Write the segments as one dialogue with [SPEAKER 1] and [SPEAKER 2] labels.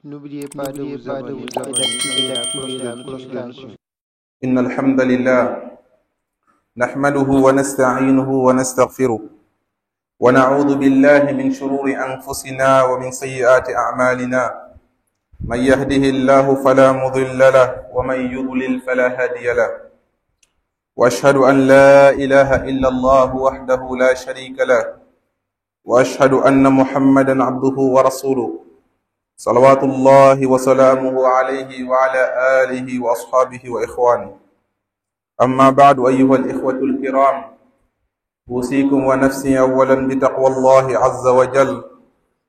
[SPEAKER 1] N'oubliez pas de vous abonner et d'activer la cloche.
[SPEAKER 2] إن الحمد لله نحمده ونستعينه ونستغفره ونعوذ بالله من شرور أنفسنا ومن سيئات أعمالنا من يهده الله فلا مضل له ومن يضلل فلا هادي له وأشهد أن لا إله إلا الله وحده لا شريك له وأشهد أن محمدا عبده ورسوله صلوات الله وسلامه عليه وعلى آله وأصحابه وإخوانه أما بعد أيها الإخوة الكرام أوصيكم ونفسي أولا بتقوى الله عز وجل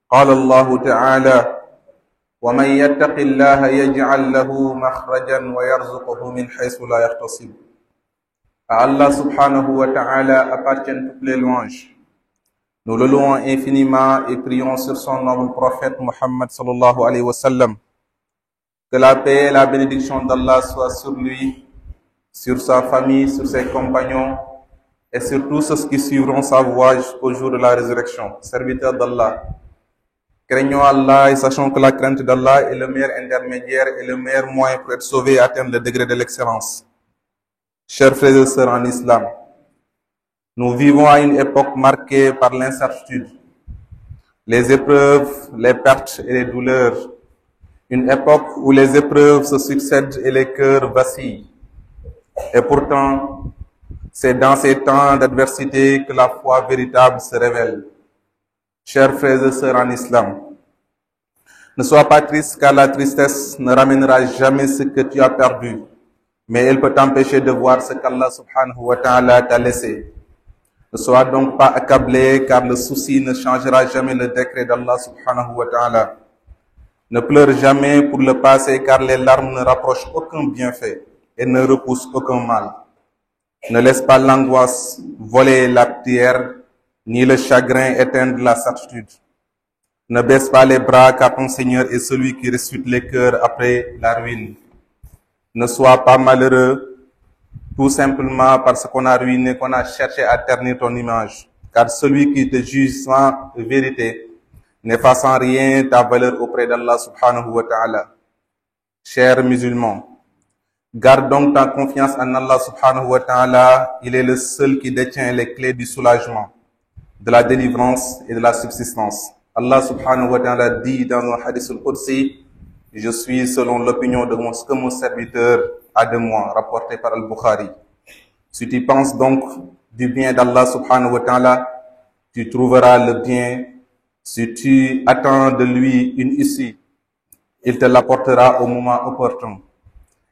[SPEAKER 2] قال الله تعالى ومن يتق الله يجعل له مخرجا ويرزقه من حيث لا يحتسب. À Allah subhanahu wa ta'ala appartiennent toutes les louanges. Nous le louons infiniment et prions sur son noble prophète Muhammad sallallahu alayhi wa sallam. Que la paix et la bénédiction d'Allah soient sur lui, sur sa famille, sur ses compagnons et sur tous ceux qui suivront sa voie jusqu'au jour de la résurrection. Serviteurs d'Allah, craignons Allah et sachons que la crainte d'Allah est le meilleur intermédiaire et le meilleur moyen pour être sauvé et atteindre le degré de l'excellence. Chers frères et sœurs en islam, nous vivons à une époque marquée par l'incertitude, les épreuves, les pertes et les douleurs. Une époque où les épreuves se succèdent et les cœurs vacillent. Et pourtant, c'est dans ces temps d'adversité que la foi véritable se révèle. Chers frères et sœurs en islam, ne sois pas triste car la tristesse ne ramènera jamais ce que tu as perdu, mais elle peut t'empêcher de voir ce qu'Allah subhanahu wa ta'ala t'a laissé. Ne sois donc pas accablé car le souci ne changera jamais le décret d'Allah subhanahu wa ta'ala. Ne pleure jamais pour le passé car les larmes ne rapprochent aucun bienfait et ne repoussent aucun mal. Ne laisse pas l'angoisse voler la pierre ni le chagrin éteindre la certitude. Ne baisse pas les bras car ton Seigneur est celui qui ressuscite les cœurs après la ruine. Ne sois pas malheureux tout simplement parce qu'on a ruiné, qu'on a cherché à ternir ton image. Car celui qui te juge sans vérité n'efface en rien ta valeur auprès d'Allah subhanahu wa ta'ala. Chers musulmans, garde donc ta confiance en Allah subhanahu wa ta'ala. Il est le seul qui détient les clés du soulagement, de la délivrance et de la subsistance. Allah subhanahu wa ta'ala dit dans un hadith al-Qudsi, je suis selon l'opinion de ce que mon serviteur a de moi, rapporté par Al-Bukhari. Si tu penses donc du bien d'Allah subhanahu wa ta'ala, tu trouveras le bien. Si tu attends de lui une issue, il te l'apportera au moment opportun.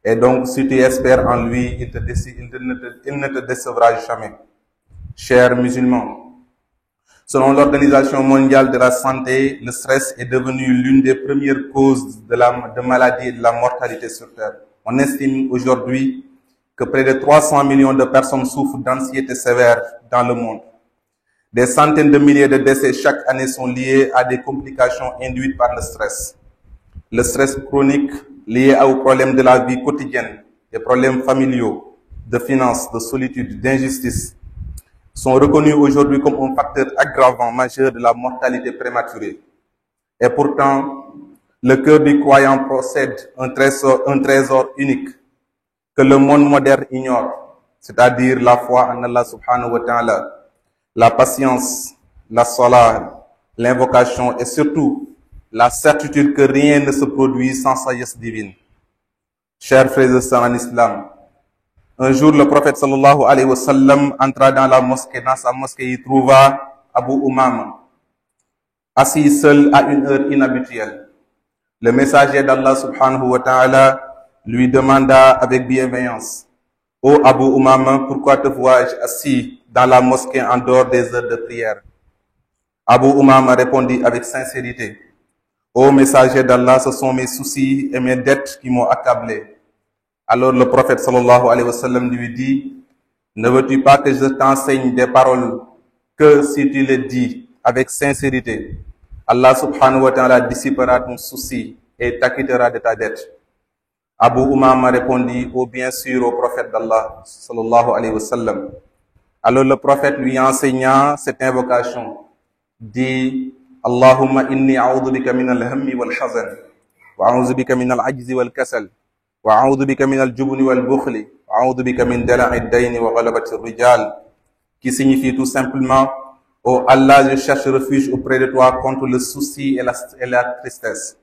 [SPEAKER 2] Et donc, si tu espères en lui, il ne te décevra jamais. Chers musulmans, selon l'Organisation mondiale de la santé, le stress est devenu l'une des premières causes de maladie et de la mortalité sur Terre. On estime aujourd'hui que près de 300 millions de personnes souffrent d'anxiété sévère dans le monde. Des centaines de milliers de décès chaque année sont liés à des complications induites par le stress. Le stress chronique lié aux problèmes de la vie quotidienne, des problèmes familiaux, de finances, de solitude, d'injustice, sont reconnus aujourd'hui comme un facteur aggravant majeur de la mortalité prématurée. Et pourtant, le cœur du croyant possède un trésor unique que le monde moderne ignore, c'est-à-dire la foi en Allah subhanahu wa ta'ala, la patience, la salat, l'invocation et surtout la certitude que rien ne se produit sans sagesse divine. Chers frères et sœurs en islam, un jour le prophète sallallahu alayhi wa sallam entra dans la mosquée. Dans sa mosquée, il trouva Abu Umama, assis seul à une heure inhabituelle. Le messager d'Allah subhanahu wa ta'ala lui demanda avec bienveillance, ô Abu Umama, pourquoi te vois-je assis dans la mosquée en dehors des heures de prière? Abu Umama répondit avec sincérité, ô messager d'Allah, ce sont mes soucis et mes dettes qui m'ont accablé. Alors le prophète sallallahu alayhi wa sallam lui dit, ne veux-tu pas que je t'enseigne des paroles que si tu les dis avec sincérité, Allah subhanahu wa ta'ala dissipera ton souci et t'acquittera de ta dette. Abu Umama répondit, oh bien sûr, au prophète d'Allah sallallahu alayhi wa sallam. Alors le prophète lui enseigna cette invocation, dit, Allahumma inni a'udhu bika min al-hammi wal hazan وأعوذ بك من العجز والكسل وأعوذ بك من الجبن والبخل وأعوذ بك من دلع الدين وغلبة الرجال, qui signifie tout simplement: ô Allah, je cherche refuge auprès de toi contre le souci et la tristesse,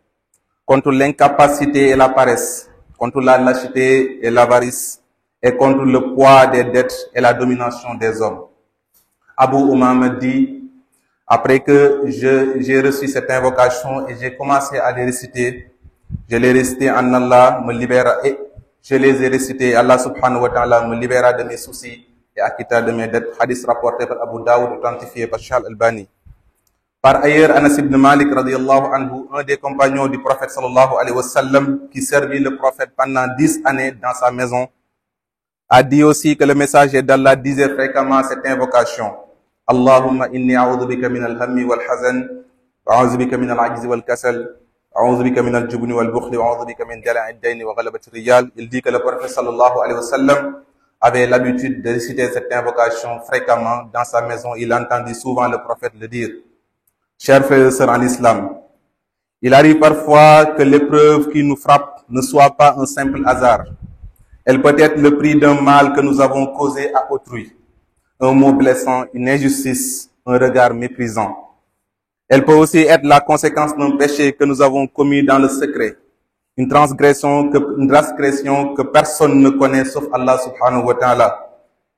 [SPEAKER 2] contre l'incapacité et la paresse, contre la lâcheté et l'avarice, et contre le poids des dettes et la domination des hommes. Abu Umama dit, après que j'ai reçu cette invocation et j'ai commencé à les réciter, je les récitais en Allah me libéra, et je les ai récités, Allah subhanahu wa ta'ala me libéra de mes soucis et acquitta de mes dettes. Hadith rapporté par Abu Daoud, authentifié par Charles Albani. Par ailleurs, Anas ibn Malik radiyallahu anhu, un des compagnons du prophète sallallahu alayhi wa sallam, qui servit le prophète pendant 10 années dans sa maison, a dit aussi que le messager d'Allah disait fréquemment cette invocation: Allahumma inni a'udhu bika min al-hammi wal-hazan, wa a'udhu bika min al-'ajzi wal-kasal, wa a'udhu bika min al-jubni wal-bukhli, wa a'udhu bika min dala'i ad-dayni wa ghalabati ar-rijal. Il dit que le prophète sallallahu alayhi wa sallam avait l'habitude de réciter cette invocation fréquemment dans sa maison. Il entendit souvent le prophète le dire. Chers frères et sœurs en islam, il arrive parfois que l'épreuve qui nous frappe ne soit pas un simple hasard. Elle peut être le prix d'un mal que nous avons causé à autrui, un mot blessant, une injustice, un regard méprisant. Elle peut aussi être la conséquence d'un péché que nous avons commis dans le secret, une transgression que personne ne connaît sauf Allah subhanahu wa ta'ala.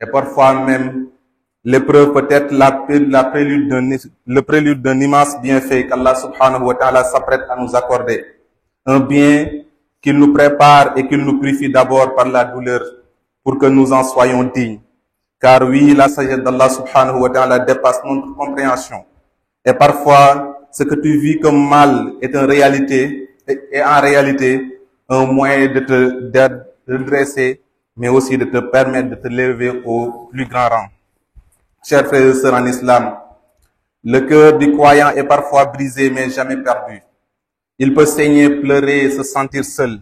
[SPEAKER 2] Et parfois même, l'épreuve peut être le prélude d'un immense bienfait qu'Allah subhanahu wa ta'ala s'apprête à nous accorder. Un bien qu'il nous prépare et qu'il nous purifie d'abord par la douleur pour que nous en soyons dignes. Car oui, la sagesse d'Allah subhanahu wa ta'ala dépasse notre compréhension. Et parfois, ce que tu vis comme mal est en réalité un moyen de te redresser, mais aussi de te permettre de te lever au plus grand rang. Chers frères et sœurs en islam, le cœur du croyant est parfois brisé mais jamais perdu. Il peut saigner, pleurer et se sentir seul,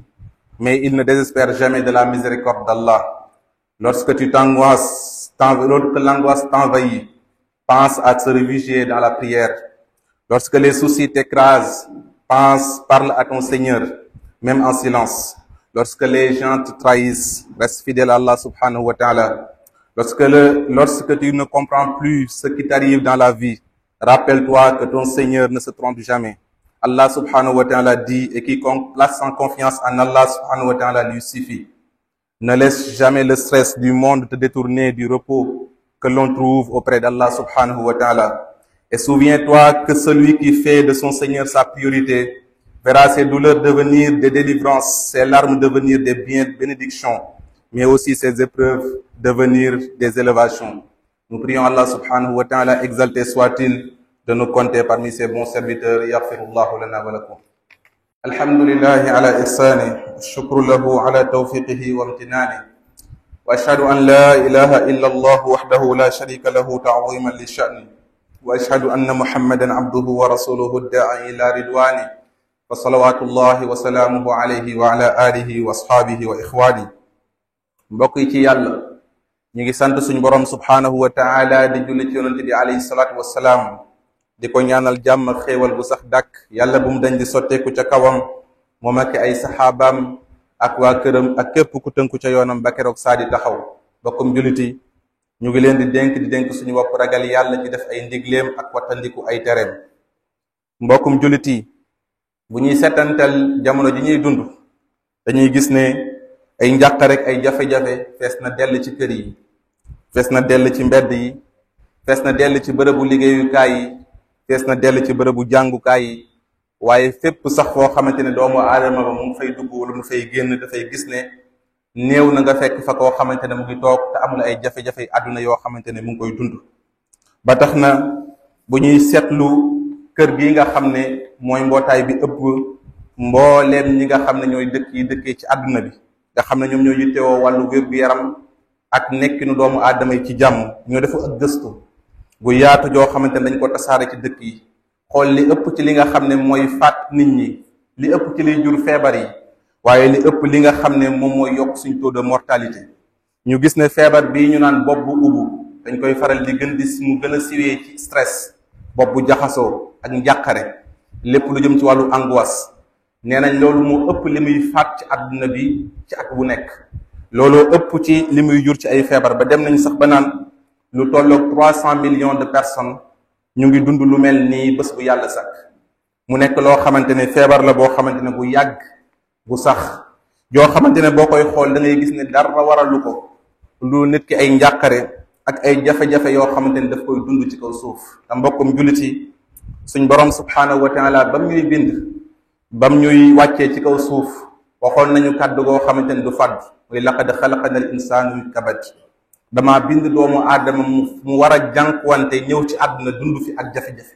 [SPEAKER 2] mais il ne désespère jamais de la miséricorde d'Allah. Lorsque l'angoisse t'envahit, pense à te réfugier dans la prière. Lorsque les soucis t'écrasent, parle à ton Seigneur, même en silence. Lorsque les gens te trahissent, reste fidèle à Allah subhanahu wa ta'ala. Lorsque tu ne comprends plus ce qui t'arrive dans la vie, rappelle-toi que ton Seigneur ne se trompe jamais. Allah subhanahu wa ta'ala dit, et quiconque place en confiance en Allah subhanahu wa ta'ala lui suffit. Ne laisse jamais le stress du monde te détourner du repos que l'on trouve auprès d'Allah subhanahu wa ta'ala. Et souviens-toi que celui qui fait de son Seigneur sa priorité verra ses douleurs devenir des délivrances, ses larmes devenir des bénédictions, mais aussi ses épreuves devenir des élévations. Nous prions Allah subhanahu wa ta'ala, exalté soit-il, de nous compter parmi ses bons serviteurs. Yaghfirullahu lana wa lakum. Alhamdulillahi ala ihsani, shukru lahu ala tawfiqihi wa imtinani. Wa ashhadu an la ilaha illa Allah wahdahu la sharika lahu ta'ziman li sha'ni. Wa ashhadu anna Muhammadan abduhu wa rasuluhu ad-da'i ila ridwani. Wa salawatullahi wa salamuhu alayhi wa ala alihi wa ashabihi wa ikhwani. Mbokk yi ci Yàlla, ñu ngi sant suñu borom subhanahu wa ta'ala di julli ci yonent bi alayhi salatu wassalam, di ko ñaanal jàmm ak xéewal bu sax dàkk yàlla bu mu dañ di sotteeku ca kawam moom ak ay saxaabaam ak waa këram ak képp ku tënku ca yoonam ba keroog saa di taxaw. Mbokkum julliti, ñu ngi leen di dénk suñu bopp ragal yàlla ci def ay ndigleem ak wattandiku ay tereem. Mbokkum julliti, bu ñuy setantal jamono ji ñuy dund, dañuy gis ne ay njàqare rek ay jafe-jafe fees na dell ci kër yi, fees na dell ci mbedd yi, fees na dell ci bërëbu liggéeyukaay yi, fees na dell ci bërëbu jàngukaay yi, waaye fépp sax foo xamante ne doomu aadama ba mu ngi fay dugg wala mu fay génn dafay gis ne néew na nga fekk fa koo xamante ne mu ngi toog te amul ay jafe-jafe àdduna yoo xamante ne mu ngi koy dund. Ba tax na bu ñuy seetlu kër gi nga xam ne mooy mbootaay bi ëpp mbooleem ñi nga xam ne ñooy dëkk yi dëkkee ci àdduna bi, nga xam ne ñoom ñoo yittewoo wàllu wér-gu-yaram ak nekkinu doomu aadama yi ci jàmm, ñoo defu ak gëstu gu yaatu joo xamante ne dañ ko tasaare ci dëkk yi, xool li ëpp ci li nga xam ne mooy faat nit ñi, li ëpp ci liy jur feebar yi, waaye li ëpp li nga xam ne moom mooy yokk suñ taux de mortalité. ñu gis ne feebar bii ñu naan bopp bu ubbu dañ koy faral di mu gën a siwee ci stress, bopp bu jaxasoo ak njàqare, lépp lu jëm ci wàllu angoisse, nee nañ loolu moo ëpp li muy faat ci àdduna bi ci at bu nekk. looloo ëpp ci li muy jur ci ay feebar ba dem nañ sax ba naan lu tolloog 300 millions de personnes ñu ngi dund lu mel nii bés bu yàlla sax mu nekk loo xamante ne feebar la boo xamante ne bu yàgg bu sax joo xamante ne boo koy xool da ngay gis ne dara waralu ko lu nit ki ay njàqare ak ay jafe-jafe yoo xamante ne daf koy dund ci kaw suuf te mbokkum jullit yi suñ borom subhaanahu wa taala bam ñuy bind bam ñuy wàccee ci kaw suuf waxoon nañu kàddu goo xamante ne du fàdd muy laqad xalaqana al insaana min kabad dama bind doomu aadama mu war a jànkuwante ñëw ci àdduna dund fi ak jafe-jafe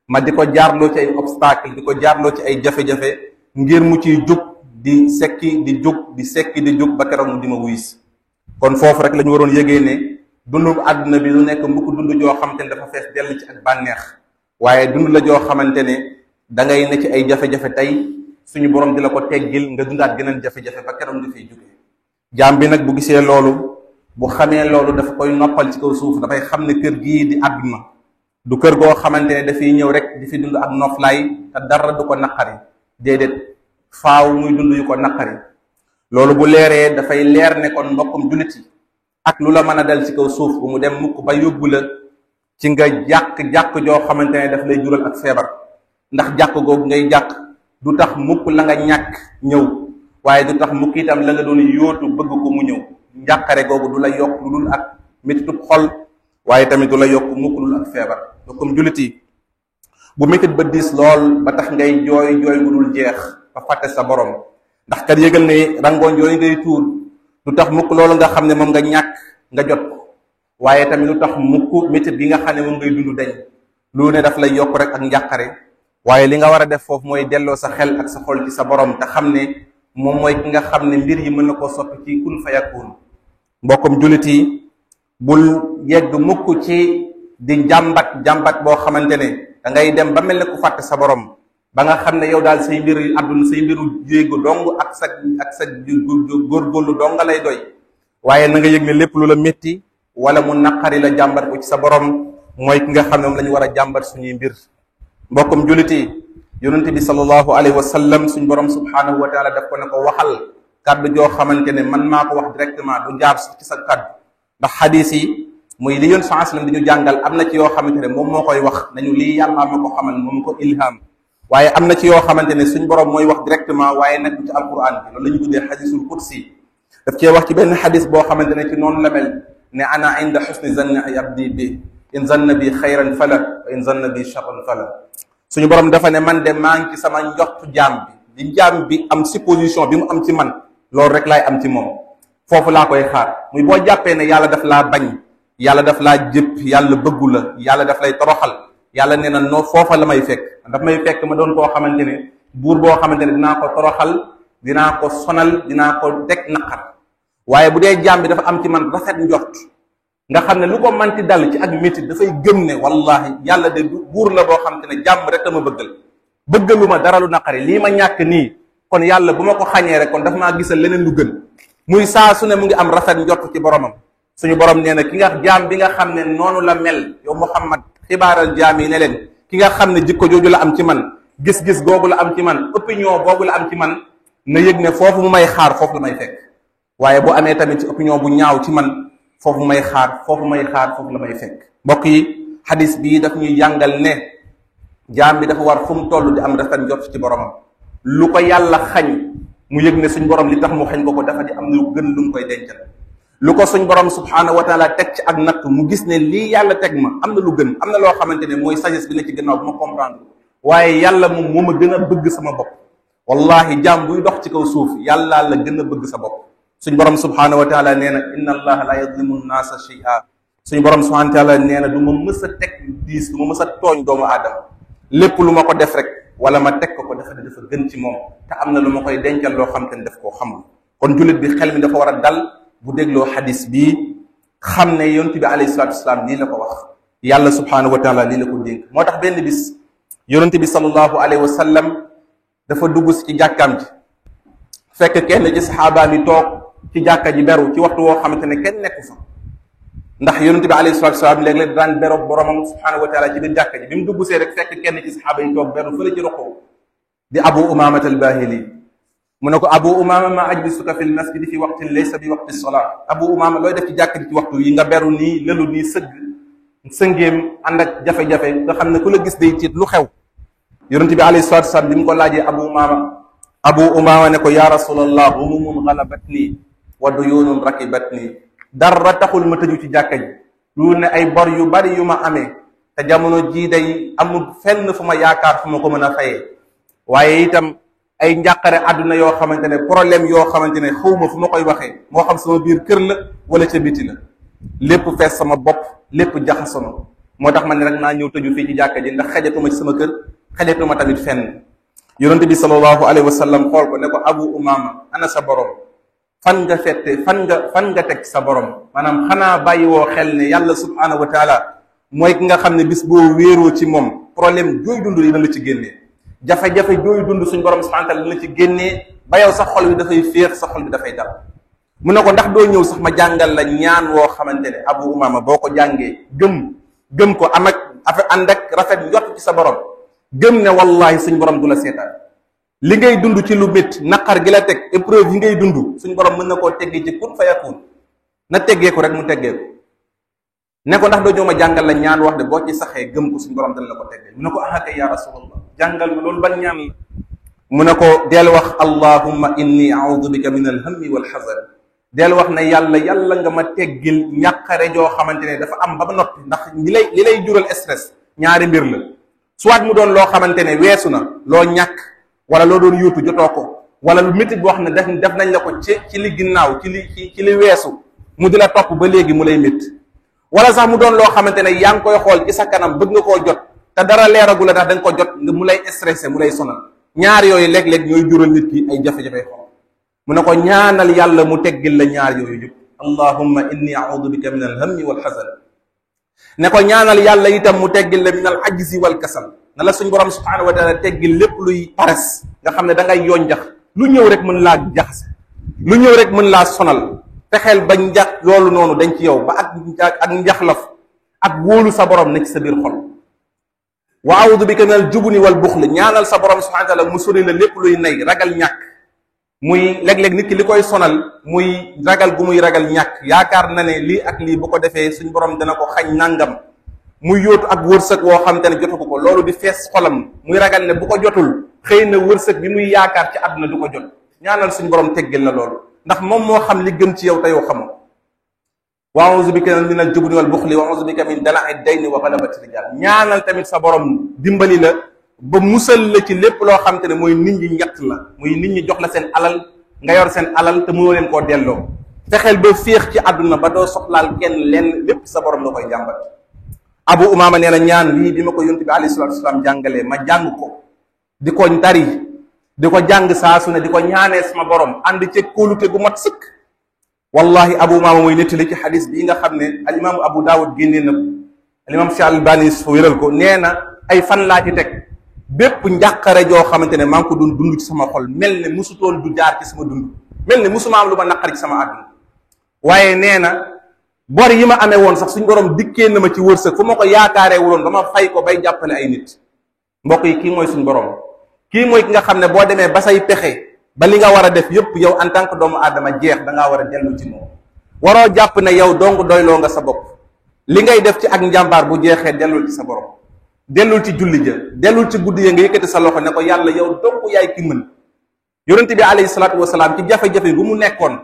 [SPEAKER 2] ma di ko jaarloo ci ay obstacle di ko jaarloo ci ay jafe-jafe ngir mu ciy jóg di sekki di jóg di sekki di jóg ba keroog mu di ma wuyis kon foofu rek la ñu waroon yëgee ne dundu àdduna bi lu nekk mbukk dund joo xamante ne dafa fees dell ci ak bànneex waaye dund la joo xamante ne da ngay ne ci ay jafe-jafe tey suñu borom di la ko teggil nga dundaat geneen jafe-jafe ba keroog nga fiy jógee jaam bi nag bu gisee loolu bu xamee loolu dafa koy noppal ci kaw suuf dafay xam ne kër gii di àdduna du kër goo xamante ne dafay ñëw rek di fi dund ak noflaay te dara du ko naqari déedéet faaw muy dund yu ko naqari loolu bu leeree dafay leer ne kon mbokkum jullit yi ak lu la mën a dal ci kaw suuf bu mu dem mukk ba yóbbu la ci nga jàq joo xamante ne daf lay jural ak feebar ndax jàq googu ngay jàq du tax mukk la nga ñàkk ñëw waaye du tax mukk itam la nga doon yóotu bëgg ko mu ñëw njàqare googu du la yokk lu dul ak métitub xol waaye tamit du la yokk mukk lu dul ak feebar comme jullit yi bu métit ba diis lool ba tax ngay jooy gu dul jeex ba fàtte sa borom ndax kat yëgal ne rangooñ yooyu ngay tuur du tax mukk loolu nga xam ne moom nga ñàkk nga jot ko waaye tamit lu tax mukk métit bi nga xam ne moom ngay dund dañ lu ne daf lay yokk rek ak njàqare waaye li nga war a def foofu mooy delloo sa xel ak sa xol ci sa borom te xam ne moom mooy ki nga xam ne mbir yi mën na koo soppi ci kun fayakun mbokkum jullit yi bul yegg mukk ci di jàmbat boo xamante ne da ngay dem ba mel ne ku fàtte sa borom ba nga xam ne yow daal say mbir yu àdduna say mbiru jéego dong ak sa góorgóorlu dong nga lay doy waaye na nga yëg ne lépp lu la métti wala mu naqari la jàmbat ko ci sa borom mooy ki nga xam ne moom la ñu war a jàmbat suñuy mbir mbokkum jullit yi yonente bi sallallahu alayhi wa sallam suñ borom subhanahu wa taala daf ko ne ko waxal kaddu joo xamante ne man maa ko wax directement du jaar sax ci sa kaddu ndax xadis yi muy li yoon saa sallam di ñu jàngal am na ci yoo xamante ne moom moo koy wax nañu lii yàlla ma ko xamal moom ko ilham waaye am na ci yoo xamante ne suñ borom mooy wax directement waaye nag ci alquran bi loolu la ñu tuddee xadisul qudsi daf cee wax ci benn xadis boo xamante ne ci noonu la mel ne ana inda xusni zanni ay abdi bi in zanna bi xayran fala wa in zanna bi charran fala suñu borom dafa ne man de maa ngi ci sama njortu jaam bi di jaam bi am supposition bi mu am ci man loolu rek laay am ci moom foofu laa koy xaar muy boo jàppee ne yàlla daf laa bañ yàlla daf laa jëpp yàlla bëggu la yàlla daf lay toroxal yàlla nee na noo foofa la may fekk daf may fekk ma doon koo xamante ne buur boo xamante ne dinaa ko toroxal dinaa ko sonal dinaa ko teg naqar waaye bu dee jaam bi dafa am ci man rafet njort nga xam ne lu ko manti dal ci ak métit dafay gëm ne wallahi yàlla de buur la boo xamante ne jàmm rek a ma bëggalu ma dara lu naqari lii ma ñàkk nii kon yàlla bu ma ko xañee rek kon dafa maa gisal leneen lu gën muy saa su ne mu ngi am rafet njort ci boromam suñu borom nee na ki nga jaam bi nga xam ne noonu la mel yow Muhammad xibaaral jaam yi ne leen ki nga xam ne jikko jooju la am ci man gis-gis googu la am ci man opinion boobu la am ci man na yëg ne foofu mu may xaar foofu la may fekk waaye bu amee tamit ci opinion bu ñaaw ci man foofu may xaar foofu la may fekk mbokk yi xadis bii daf ñuy jàngal ne jaam bi dafa war fu mu toll di am rafet njort ci boromam lu ko yàlla xañ mu yëg ne suñ borom li tax mu xañ ko dafa di am lu gën lu mu koy dencal lu ko suñ borom subhaanahu wa taala teg ci ak natt mu gis ne lii yàlla teg ma am na lu gën am na loo xamante ne mooy sagesse bi ne ci gannaaw bu ma comprendre waaye yàlla moom moo ma gën a bëgg sama bopp wallahi jaam buy dox ci kaw suuf yàlla la gën a bëgg sa bopp suñ borom subhaanahu wa taala nee na inna allaha la yadlimu nnaasa shay'a suñ borom subhaanahu wa taala nee na du ma mës a teg diis du ma mës a tooñ doomu aadama lépp lu ma ko def rek wala ma teg ko dafa gën ci moom te am na lu ma koy dencal loo xam te ne def koo xamul kon jullit bi xel mi dafa war a dal bu dégloo xadis bii xam ne yonent bi alayhi salaatu wasalaam lii la ko wax yàlla subhaanahu wa taala lii la ko dénk moo tax benn bis yonent bi sallallahu alayhi wa sallam dafa dugg ci jàkkaam ji fekk kenn ci saxaabaa mi toog ci jàkka ji beru ci waxtu woo xamante ne kenn nekku fa ndax yonent bi alayhi salaatu wasalaam léeg-léeg daan beroog boromam subhaanahu wa taala ci biir jàkka ji bi mu dugg see rek fekk kenn ci saxaaba yi toog beru fële ci roqoo di Abu Umaamata al-Baahili mu ne ko Abu Umaama ma ajlisuka fi lmasjidi fi waqtin laysa bi waqti salaat Abu Umaama looy def ci jàkk ji ci waxtu yi nga beru nii lelu nii sëngéem ànd ak jafe-jafe nga xam ne ku la gis day tiit lu xew. yonent bi alayhi salaatu wasalaam bi mu ko laajee Abu Umaama ne ko yaa rasulallah humumun galabatni wa duyunun rakibatni dara taxul ma tëju ci jàkka ji lu ne ay bor yu bari yu ma amee te jamono jii day amul fenn fu ma yaakaar fu ma ko mën a fayee waaye itam ay njàqare àdduna yoo xamante ne problème yoo xamante ne xawma fu ma koy waxee moo xam sama biir kër la wala ca biti la lépp fees sama bopp lépp jaxasoo moo tax ma ne rek naa ñëw tëju fii ci jàkka ji ndax xajatuma ci sama kër xajatuma tamit fenn. yonente bi sallallahu alayhi wa sallam xool ko ne ko Abu Umaama ana sa borom fan nga teg sa borom maanaam xanaa bàyyi woo xel ne yàlla subhaanahu wa taala mooy ki nga xam ne bis boo wéeroo ci moom problème jooy dund dina la ci génnee jafe-jafe jooy dund suñ borom subhaanahu wa taala dina la ci génnee ba yow sa xol bi dafay féex sa xol bi dafay dal. mu ne ko ndax doo ñëw sax ma jàngal la ñaan woo xamante ne Abu Umaama boo ko jàngee gëm ko am ak ànd ak rafet njort ci sa borom gëm ne wallahi suñ borom du la seetaan li ngay dund ci lu métti naqar gi la teg épreuve yi ngay dund suñ borom mën na koo teggee ci kun fa yakun na teggee ko rek mu teggee ko ne ko ndax doo ñëw ma jàngal la ñaan wax de boo ci saxee gëm ko suñ borom dana la ko teggee mu ne ko ah kay ya rasulallah jàngal ma loolu ban ñaan la mu ne ko deel wax allahumma inni a'udhu bika min alhammi wal hazan deel wax ne yàlla nga ma teggil ñàqare joo xamante ne dafa am ba noppi ndax li lay jural stress ñaari mbir la soit mu doon loo xamante ne weesu na loo ñàkk wala loo doon yuutu jotoo ko wala lu métti boo xam ne def nañ la ko ci li ginnaaw ci li weesu mu di la topp ba léegi mu lay métti wala sax mu doon loo xamante ne yaa ngi koy xool ci sa kanam bëgg nga koo jot te dara leeragu la ndax da nga ko jot mu lay stressé mu lay sonal ñaar yooyu léeg-léeg ñooy jural nit ki ay jafe-jafe xool mu ne ko ñaanal yàlla mu teggil la ñaar yooyu yëpp allahumma inni a'udhu bika min alhammi wal hazan ne ko ñaanal yàlla itam mu teggil la min al ajzi wal kasal na la suñ borom subhanahu wa taala teggil lépp luy pares nga xam ne da ngay yonjax lu ñëw rek mën laa jaxase lu ñëw rek mën laa sonal fexeel ba loolu noonu dañ ci yow ba ak njaxlaf ak wóolu sa borom ne ci sa biir xol wa a'udhu bika min al jubni wal buxli ñaanal sa borom subhanahu wa taala mu sori la lépp luy nay ragal ñàkk muy léeg-léeg nit ki li koy sonal muy ragal gu muy ragal ñàkk yaakaar na ne lii ak lii bu ko defee suñ borom dana ko xañ nàngam muy yóotu ak wërsëg woo xam te ne jotu ko loolu di fees xolam muy ragal ne bu ko jotul xëy na wërsëg bi muy yaakaar ci àdduna du ko jot ñaanal suñ borom teggil na loolu ndax moom moo xam li gën ci yow te yow xamoo wa a'udhu bika min al jubni wal buxli wa a'udhu bika min dala'i dayni wa ghalabati rijal ñaanal tamit sa borom dimbali la ba musal la ci lépp loo xam te ne mooy nit ñi ñett la muy nit ñi jox la seen alal nga yor seen alal te mënoo leen koo delloo fexeel ba féex ci àdduna ba doo soxlaal kenn lenn lépp sa borom la koy jàmbat. Abu Umaama nee na ñaan lii bi ma ko yonent bi alayhi salaatu wasalaam jàngalee ma jàng ko di ko tari di ko jàng saa su ne di ko ñaanee sama borom ànd ci kóolute gu mat sëkk wallahi Abu Umaama mooy nettali ci xadis bii nga xam ne alimaamu Abu Daawud génnee na alimaam Cheikh Albani wéral ko nee na ay fan laa ci teg bépp njàqare joo xamante ne maa ngi ko doon dund ci sama xol mel ne musutoon du jaar ci sama dund mel ne musuma am lu ma naqari ci sama àdduna waaye nee na bor yi ma amee woon sax suñ borom dikkee na ma ci wërsëg fu ma ko yaakaaree wuloon ba ma fay ko bay jàppale ay nit mbokk yi kii mooy suñ borom kii mooy ki nga xam ne boo demee ba say pexe ba li nga war a def yépp yow en tant que doomu aadama jeex da ngaa war a dellu ci moom waroo jàpp ne yow dong doyloo nga sa bopp li ngay def ci ak njàmbaar bu jeexee dellul ci sa borom dellul ci julli ja dellul ci guddi ya nga yëkkati sa loxo ne ko yàlla yow dong yaay ki mën yonente bi alayhi salaatu wasalaam ci jafe-jafe bu mu nekkoon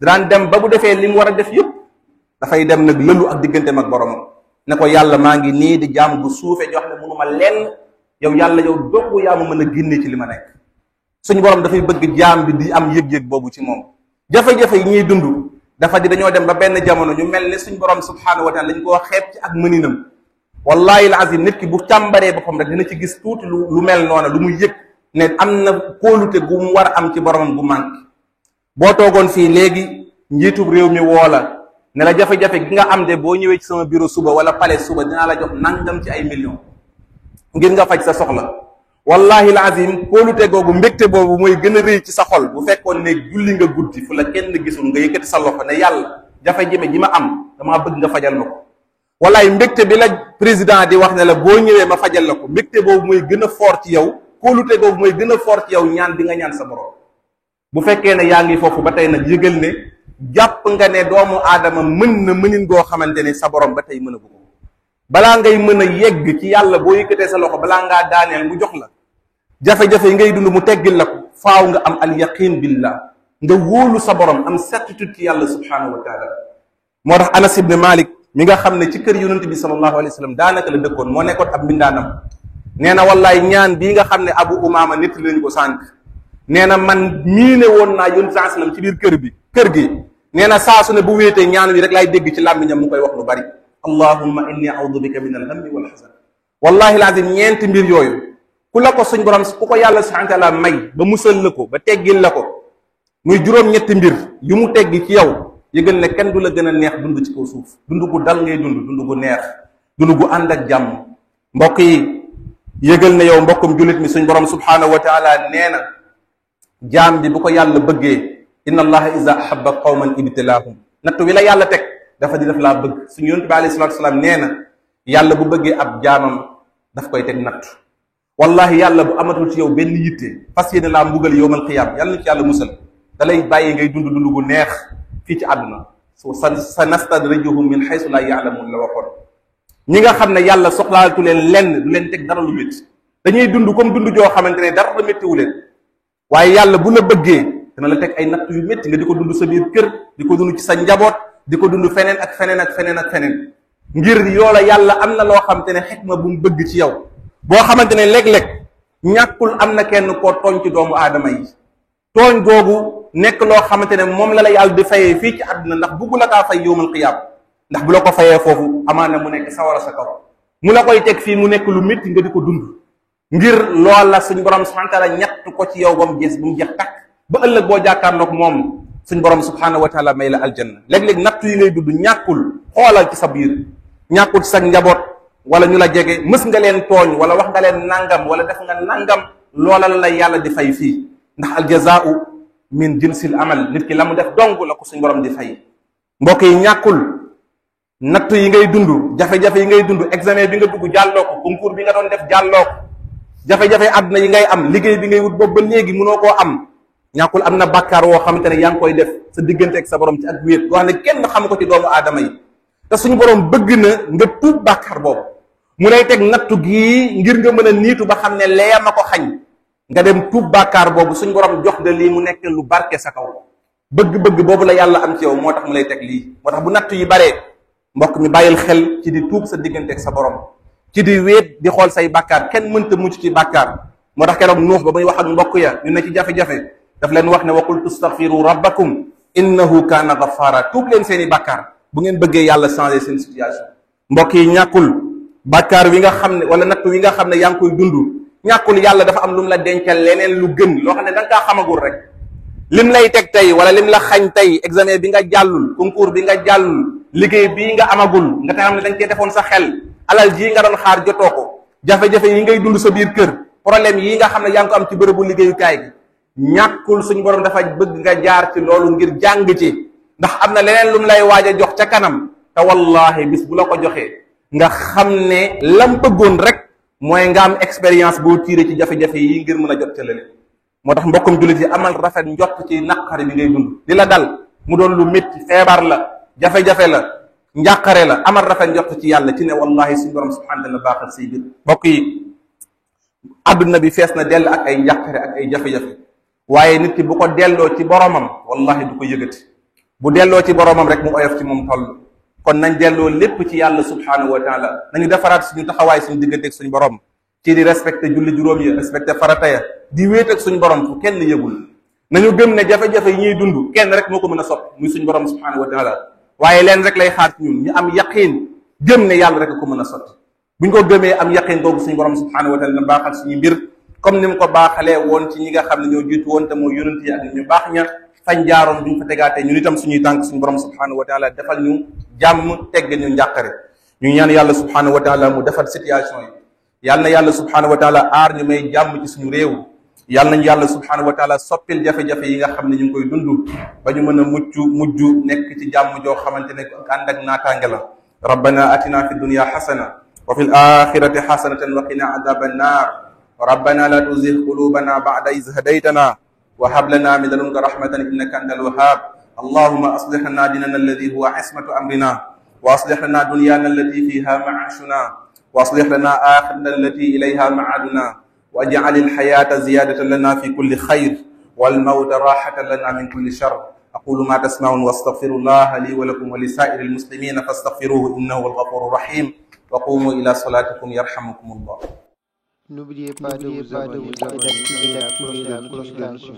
[SPEAKER 2] daan dem ba bu defee li mu war a def yépp dafay dem nag lëlu ak digganteem ak boromam ne ko yàlla maa ngi nii di jaam bu suufe jox ne mënuma lenn yow yàlla yow dong yaa ma mën a génne ci li ma nekk suñu borom dafay bëgg jaam bi di am yëg-yëg boobu ci moom jafe-jafe yi ñuy dund dafa di dañoo dem ba benn jamono ñu mel ne suñu borom subhaanahu wa taala dañ koo xeeb ci ak mëninam wallahi alazim nit ki bu càmbaree boppam rek dina ci gis tuuti lu mel noona lu muy yëg ne am na kóolute gu mu war a am ci boromam bu manqué boo toogoon fii léegi njiitub réew mi woo la ne la jafe-jafe gi nga am de boo ñëwee ci sama bureau suba wala palais suba dinaa la jox nangam ci ay millions ngir nga faj sa soxla wallahi alazim kóolute googu mbégte boobu mooy gën a rëy ci sa xol bu fekkoon ne julli nga guddi fu la kenn gisul nga yëkkati sa loxo ne yàlla jafe-jafe ji ma am damaa bëgg nga fajal ma ko wallahi mbégte bi la président di wax ne la boo ñëwee ma fajal la ko mbégte boobu mooy gën a fort ci yow kóolute googu mooy gën a fort ci yow ñaan bi nga ñaan sa borom. bu fekkee ne yaa ngi foofu ba tey nag yëgal ne jàpp nga ne doomu aadama mën na mënin goo xamante ne sa borom ba tey mën a ko balaa ngay mën a yegg ci yàlla boo yëkkatee sa loxo balaa ngaa daaneel mu jox la jafe-jafe yi ngay dund mu teggil la ko faaw nga am al yaqin billah nga wóolu sa borom am certitude ci yàlla subhanahu wa taala. moo tax Anas ibn Malik mi nga xam ne ci kër yonent bi sallallahu alayhi wa sallam daanaka la dëkkoon moo nekkoon ab mbindaanam nee na wallaay ñaan bii nga xam ne Abu Umaama nit lañu ko sànq nee na man miine woon naa yonent sallallahu alayhi wa sallam ci biir kër gi nee na saa su ne bu wéetee ñaan wi rek laay dégg ci làmmiñam mu koy wax lu bari allahumma inni a'udhu bika min al-hammi wal hazan. wallahi lazim ñeenti mbir yooyu ku la ko suñ borom ku ko yàlla subhanahu wa ta'ala may ba musal la ko ba teggil la ko muy juróom-ñetti mbir yu mu teggi ci yow yëgal ne kenn du la gën a neex dund ci kaw suuf dund gu dal ngay dund gu neex dund gu ànd ak jàmm. mbokk yi yëgal ne yow mbokkum jullit mi suñ borom subhanahu wa ta'ala nee na jaam bi bu ko yàlla bëggee inna allaha iza ahabba qawman ibtilaahum nattu wi la yàlla teg dafa di def laa bëgg suñu yonent bi alayhi salaatu wasalaam nee na yàlla bu bëggee ab jaamam daf koy teg nattu. wallahi yàlla bu amatul ci yow benn yitte fas yéene laa mbugal yowmal qiyaam yàlla na ci yàlla musal da lay bàyyi ngay dund dund gu neex fii ci àdduna sa nastadrijuhum min haysu laa ya'lamuun la waxoon. ñi nga xam ne yàlla soxlaatu leen lenn du leen teg dara lu métti dañuy dund comme dund joo xamante ne dara la méttiwu leen waaye yàlla bu la bëggee dina la teg ay natt yu métti nga di ko dund sa biir kër di ko dund ci sa njaboot di ko dund feneen ak feneen ak feneen ak feneen ngir yoola yàlla am na loo xamante ne xikma bu mu bëgg ci yow boo xamante ne léeg-léeg ñàkkul am na kenn koo tooñ ci doomu aadama yi tooñ googu nekk loo xamante ne moom la yàlla di fayee fii ci àdduna ndax buggu la kaa fay yowmal qiyaam ndax bu la ko fayee foofu amaana mu nekk sawara sa kaw mu la koy teg fii mu nekk lu métti nga di ko dund ngir loola suñ borom subhanahu wa taala ñett ko ci yow ba mu jeex takk ba ëllëg boo jàkkaarloog moom suñ borom subhanahu wa taala may la aljanna. léeg-léeg nattu yi ngay dund ñàkkul xoolal ci sa biir ñàkkul ci sa njaboot wala ñu la jege mës nga leen tooñ wala wax nga leen nangam wala def nga nangam loola la yàlla di fay fii ndax aljazaa'u min jinsil amal nit ki la mu def dong la ko suñ borom di fay. mbokk yi ñàkkul nattu yi ngay dund jafe-jafe yi ngay dund examen bi nga dugg jàlloo ko concours bi nga doon def jàlloo ko jafe-jafe àdduna yi ngay am liggéey bi ngay wut boobu ba léegi mënoo koo am ñàkkul am na bàkkaar woo xamante ne yaa ngi koy def sa diggante ak sa borom ci ak wéet boo xam ne kenn xam ko ci doomu aadama yi te suñu borom bëgg na nga tuub bàkkaar boobu mu lay teg nattu gii ngir nga mën a niitu ba xam ne lee ma ko xañ nga dem tuub bàkkaar boobu suñu borom jox de lii mu nekk lu barke sa kaw bëgg-bëgg boobu la yàlla am ci yow moo tax mu lay teg lii moo tax bu nattu yi baree mbokk mi bàyyil xel ci di tuub sa diggante ak sa borom ci di wéet di xool say bàkkaar kenn mënta mucc ci bàkkaar moo tax keroog Nuux ba muy wax ak mbokk ya ñu ne ci jafe-jafe daf leen wax ne wa qul tastaghfiru rabbakum innahu kaana ghaffara tuub leen seeni bàkkaar bu ngeen bëggee yàlla changer seen situation. mbokk yi ñàkkul bàkkaar wi nga xam ne wala natt wi nga xam ne yaa ngi koy dund ñàkkul yàlla dafa am lu mu la dencal leneen lu gën loo xam ne da nga kaa xamagul rek lim lay teg tey wala lim la xañ tey examen bi nga jàllul concours bi nga jàllul liggéey bii nga amagul nga xam ne dañ cee defoon sa xel alal jii nga doon xaar jotoo ko jafe-jafe yi ngay dund sa biir kër problème yi nga xam ne yaa ngi ko am ci bërëbu liggéeyukaay gi ñàkkul suñu borom dafa bëgg nga jaar ci loolu ngir jàng ci ndax am na leneen lu mu lay waaj a jox ca kanam te wallahi bis bu la ko joxee nga xam ne lam bëggoon rek mooy nga am expérience boo tiiree ci jafe-jafe yi ngir mën a jot ca lële moo tax mbokkum jullit yi amal rafet njott ci naqare bi ngay dund di la dal mu doon lu métti feebar la jafe-jafe la njàqare la amal rafet njott ci yàlla ci ne wallahi suñu borom subhanahu wa ta'ala baaxal say biir mbokk yi adduna bi fees na dell ak ay njàqare ak ay jafe-jafe waaye nit ki bu ko delloo ci boromam wallahi du ko yëgati bu delloo ci boromam rek mu oyof ci moom toll kon nañ delloo lépp ci yàlla subhanahu wa taala nañu defaraat suñu taxawaay suñu diggante ak suñu borom ci di respecté julli juróom yi respecté farata ya di wéet ak suñu borom fu kenn yëgul nañu gëm ne jafe-jafe yi ñuy dund kenn rek moo ko mën a soppi muy suñu borom subhanahu wa taala waaye leen rek lay xaar ci ñun ñu am yaqiin gëm ne yàlla rek a ko mën a sotti buñ ko gëmee am yaqiin googu suñu borom subhanahu wa taala na baaxal suñu mbir comme ni mu ko baaxalee woon ci ñi nga xam ne ñoo jiitu woon te mooy yonent yi ak ñu baax ña fañ jaaroon duñ fa tegaatee ñun itam suñuy tànk suñu borom subhanahu wa taala defal ñu jàmm tegg ñu njàqare ñu ñaan yàlla subhanahu wa taala mu defar situation yi yàlla na yàlla subhanahu wa taala aar ñu may jàmm ci suñu réew yàlla nañu yàlla subhanahu wa taala soppil jafe-jafe yi nga xam ne ñu ngi koy dund ba ñu mën a mujj nekk ci jàmm joo xamante ne ànd ak naataange la rabbana atina fi dunya xasana wa fi l axirati xasanatan wa qina adaba annar ربنا لا تزغ قلوبنا بعد إذ هديتنا وهب لنا من لدنك رحمة إنك أنت الوهاب اللهم أصلح لنا ديننا الذي هو عصمة أمرنا وأصلح لنا دنيانا التي فيها معاشنا وأصلح لنا آخرنا التي إليها معادنا واجعل الحياة زيادة لنا في كل خير والموت راحة لنا من كل شر أقول ما تسمعون واستغفر الله لي ولكم ولسائر المسلمين فاستغفروه إنه هو الغفور الرحيم وقوموا إلى صلاتكم يرحمكم الله.
[SPEAKER 1] N'oubliez pas de vous abonner et d'activer la cloche de notification.